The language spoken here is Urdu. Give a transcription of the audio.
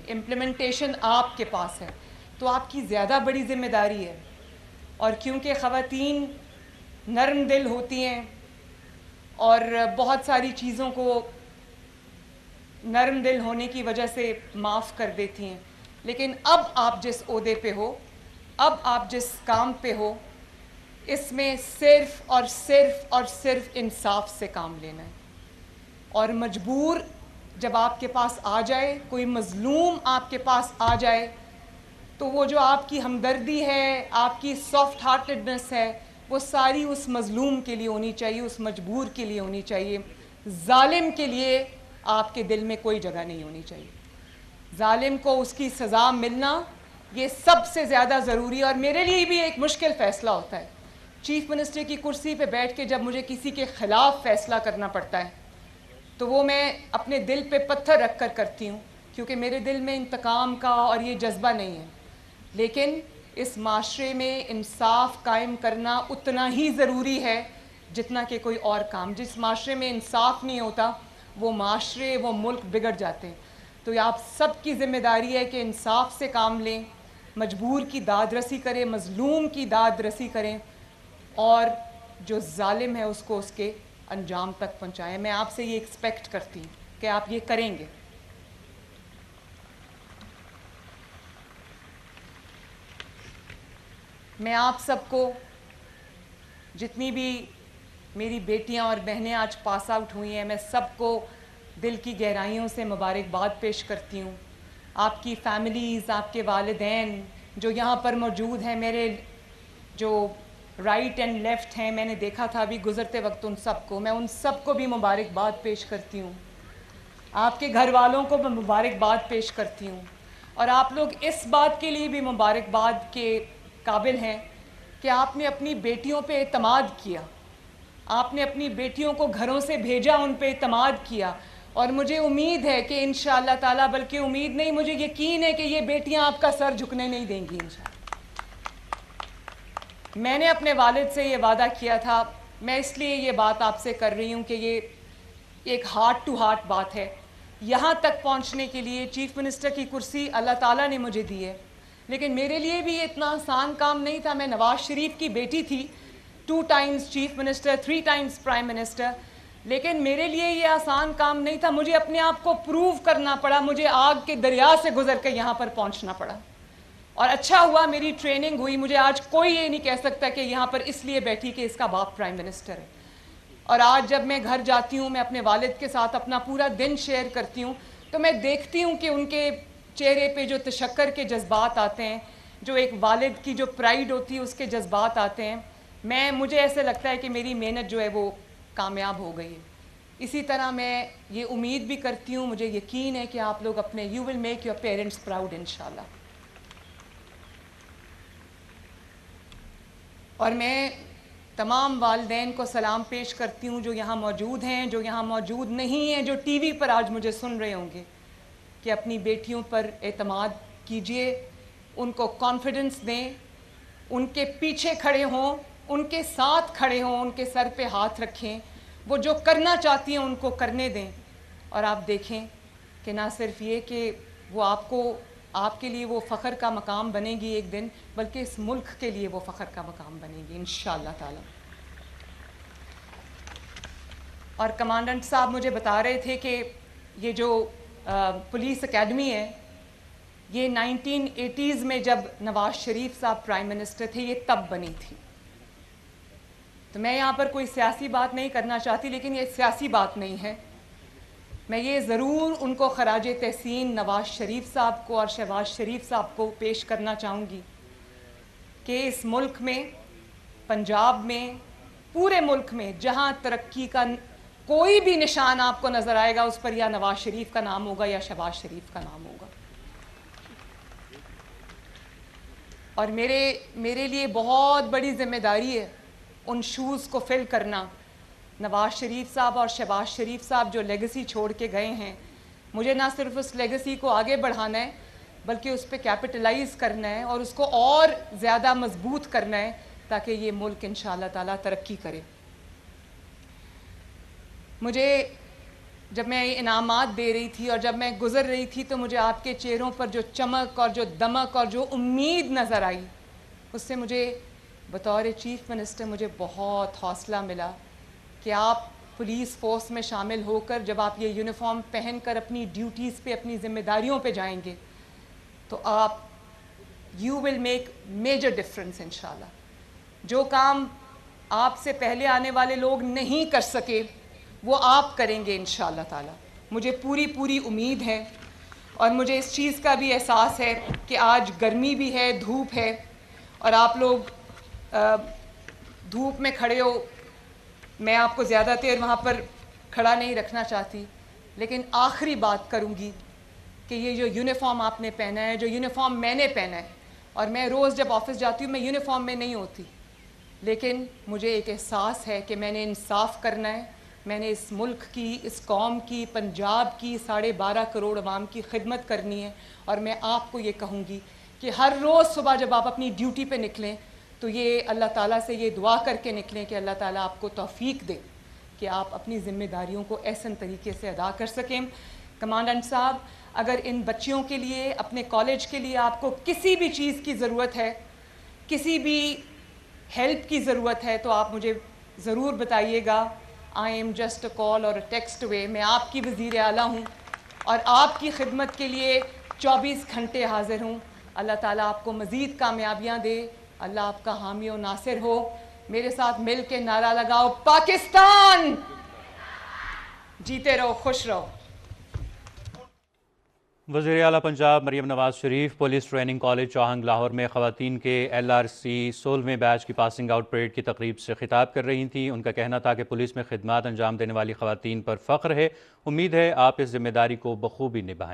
امپلیمنٹیشن آپ کے پاس ہے، تو آپ کی زیادہ بڑی ذمہ داری ہے. اور کیونکہ خواتین نرم دل ہوتی ہیں اور بہت ساری چیزوں کو نرم دل ہونے کی وجہ سے معاف کر دیتی ہیں، لیکن اب آپ جس عہدے پہ ہو، اب آپ جس کام پہ ہو، اس میں صرف اور صرف اور صرف انصاف سے کام لینا ہے. اور مجبور جب آپ کے پاس آ جائے، کوئی مظلوم آپ کے پاس آ جائے، تو وہ جو آپ کی ہمدردی ہے، آپ کی سافٹ ہارٹڈنس ہے، وہ ساری اس مظلوم کے لیے ہونی چاہیے، اس مجبور کے لیے ہونی چاہیے. ظالم کے لیے آپ کے دل میں کوئی جگہ نہیں ہونی چاہیے. ظالم کو اس کی سزا ملنا یہ سب سے زیادہ ضروری ہے. اور میرے لیے بھی ایک مشکل فیصلہ ہوتا ہے چیف منسٹر کی کرسی پہ بیٹھ کے جب مجھے کسی کے خلاف فیصلہ کرنا پڑتا ہے، تو وہ میں اپنے دل پہ پتھر رکھ کر کرتی ہوں، کیونکہ میرے دل میں انتقام کا اور یہ جذبہ نہیں ہے. لیکن اس معاشرے میں انصاف قائم کرنا اتنا ہی ضروری ہے جتنا کہ کوئی اور کام. جس معاشرے میں انصاف نہیں ہوتا، وہ معاشرے، وہ ملک بگڑ جاتے ہیں. تو یہ آپ سب کی ذمہ داری ہے کہ انصاف سے کام لیں، مجبور کی داد رسی کریں، مظلوم کی داد رسی کریں، اور جو ظالم ہے اس کو اس کے انجام تک پہنچائیں. میں آپ سے یہ ایکسپیکٹ کرتی ہوں کہ آپ یہ کریں گے. میں آپ سب کو، جتنی بھی میری بیٹیاں اور بہنیں آج پاس آؤٹ ہوئی ہیں، میں سب کو دل کی گہرائیوں سے مبارکباد پیش کرتی ہوں. آپ کی فیملیز، آپ کے والدین جو یہاں پر موجود ہیں، میرے جو رائٹ اینڈ لیفٹ ہیں، میں نے دیکھا تھا ابھی گزرتے وقت ان سب کو، میں ان سب کو بھی مبارکباد پیش کرتی ہوں. آپ کے گھر والوں کو میں مبارکباد پیش کرتی ہوں. اور آپ لوگ اس بات کے لیے بھی مبارکباد کے قابل ہیں کہ آپ نے اپنی بیٹیوں پہ اعتماد کیا، آپ نے اپنی بیٹیوں کو گھروں سے بھیجا، ان پہ اعتماد کیا. اور مجھے امید ہے کہ انشاءاللہ تعالیٰ، بلکہ امید نہیں، مجھے یقین ہے کہ یہ بیٹیاں آپ کا سر جھکنے نہیں دیں گی انشاءاللہ. میں نے اپنے والد سے یہ وعدہ کیا تھا. میں اس لیے یہ بات آپ سے کر رہی ہوں کہ یہ ایک ہارٹ ٹو ہارٹ بات ہے. یہاں تک پہنچنے کے لیے چیف منسٹر کی کرسی اللہ تعالیٰ نے مجھے دی ہے، لیکن میرے لیے بھی اتنا آسان کام نہیں تھا. میں نواز شریف کی بیٹی تھی، 2 Times chief minister, 3 Times prime minister. لیکن میرے لیے یہ آسان کام نہیں تھا. مجھے اپنے آپ کو پروو کرنا پڑا، مجھے آگ کے دریا سے گزر کے یہاں پر پہنچنا پڑا. اور اچھا ہوا میری ٹریننگ ہوئی. مجھے آج کوئی یہ نہیں کہہ سکتا کہ یہاں پر اس لیے بیٹھی کہ اس کا باپ پرائم منسٹر ہے. اور آج جب میں گھر جاتی ہوں، میں اپنے والد کے ساتھ اپنا پورا دن شیئر کرتی ہوں، تو میں دیکھتی ہوں کہ ان کے چہرے پہ جو تشکر کے جذبات آتے ہیں، جو ایک والد کی جو پرائیڈ ہوتی ہے اس کے جذبات آتے ہیں. مجھے ایسے لگتا ہے کہ میری محنت جو ہے وہ کامیاب ہو گئی ہے. اسی طرح میں یہ امید بھی کرتی ہوں، مجھے یقین ہے کہ آپ لوگ اپنے you will make your parents proud انشاءاللہ. اور میں تمام والدین کو سلام پیش کرتی ہوں جو یہاں موجود ہیں، جو یہاں موجود نہیں ہیں، جو ٹی وی پر آج مجھے سن رہے ہوں گے، کہ اپنی بیٹیوں پر اعتماد کیجئے، ان کو کانفیڈنس دیں، ان کے پیچھے کھڑے ہوں، ان کے ساتھ کھڑے ہوں، ان کے سر پہ ہاتھ رکھیں. وہ جو کرنا چاہتی ہیں ان کو کرنے دیں. اور آپ دیکھیں کہ نہ صرف یہ کہ وہ آپ کے لیے وہ فخر کا مقام بنے گی ایک دن، بلکہ اس ملک کے لیے وہ فخر کا مقام بنے گی انشاءاللہ تعالی. اور کمانڈنٹ صاحب مجھے بتا رہے تھے کہ یہ جو پولیس اکیڈمی ہے، یہ 1980s میں جب نواز شریف صاحب پرائم منسٹر تھے، یہ تب بنی تھی. تو میں یہاں پر کوئی سیاسی بات نہیں کرنا چاہتی، لیکن یہ سیاسی بات نہیں ہے. میں یہ ضرور ان کو خراج تحسین نواز شریف صاحب کو اور شہباز شریف صاحب کو پیش کرنا چاہوں گی کہ اس ملک میں، پنجاب میں، پورے ملک میں جہاں ترقی کا کوئی بھی نشان آپ کو نظر آئے گا، اس پر یا نواز شریف کا نام ہوگا یا شہباز شریف کا نام ہوگا. اور میرے لیے بہت بڑی ذمہ داری ہے ان شوز کو فل کرنا. نواز شریف صاحب اور شہباز شریف صاحب جو لیگسی چھوڑ کے گئے ہیں، مجھے نہ صرف اس لیگسی کو آگے بڑھانا ہے، بلکہ اس پہ کیپٹلائز کرنا ہے اور اس کو اور زیادہ مضبوط کرنا ہے تاکہ یہ ملک انشاءاللہ تعالیٰ ترقی کرے. مجھے جب میں انعامات دے رہی تھی اور جب میں گزر رہی تھی تو مجھے آپ کے چہروں پر جو چمک اور جو دمک اور جو امید نظر آئی، اس سے مجھے بطور چیف منسٹر مجھے بہت حوصلہ ملا کہ آپ پولیس فورس میں شامل ہو کر جب آپ یہ یونیفارم پہن کر اپنی ڈیوٹیز پہ اپنی ذمہ داریوں پہ جائیں گے تو آپ you will make major difference انشاءاللہ. جو کام آپ سے پہلے آنے والے لوگ نہیں کر سکے وہ آپ کریں گے انشاءاللہ تعالی. مجھے پوری امید ہے اور مجھے اس چیز کا بھی احساس ہے کہ آج گرمی بھی ہے، دھوپ ہے اور آپ لوگ دھوپ میں کھڑے ہو. میں آپ کو زیادہ دیر وہاں پر کھڑا نہیں رکھنا چاہتی، لیکن آخری بات کروں گی کہ یہ جو یونیفارم آپ نے پہنا ہے، جو یونیفارم میں نے پہنا ہے، اور میں روز جب آفس جاتی ہوں میں یونیفارم میں نہیں ہوتی، لیکن مجھے ایک احساس ہے کہ میں نے انصاف کرنا ہے. میں نے اس ملک کی، اس قوم کی، پنجاب کی 12.5 کروڑ عوام کی خدمت کرنی ہے. اور میں آپ کو یہ کہوں گی کہ ہر روز صبح جب آپ اپنی ڈیوٹی پہ نکلیں تو یہ اللہ تعالیٰ سے یہ دعا کر کے نکلیں کہ اللہ تعالیٰ آپ کو توفیق دے کہ آپ اپنی ذمہ داریوں کو احسن طریقے سے ادا کر سکیں. کمانڈنٹ صاحب، اگر ان بچیوں کے لیے، اپنے کالج کے لیے آپ کو کسی بھی چیز کی ضرورت ہے، کسی بھی ہیلپ کی ضرورت ہے تو آپ مجھے ضرور بتائیے گا. آئی ایم جسٹ اے کال اور اے ٹیکسٹ اوے. میں آپ کی وزیر اعلیٰ ہوں اور آپ کی خدمت کے لیے 24 گھنٹے حاضر ہوں. اللہ تعالیٰ آپ کو مزید کامیابیاں دے. اللہ آپ کا حامی و ناصر ہو. میرے ساتھ مل کے نعرہ لگاؤ، پاکستان جیتے رہو، خوش رہو. وزیر اعلیٰ Punjab Maryam Nawaz Sharif police training college چوہنگ Lahore میں خواتین کے LRC 16ویں بیچ کی پاسنگ آؤٹ پریڈ کی تقریب سے خطاب کر رہی تھیں. ان کا کہنا تھا کہ پولیس میں خدمات انجام دینے والی خواتین پر فخر ہے. امید ہے آپ اس ذمہ داری کو بخوبی نبھائیں.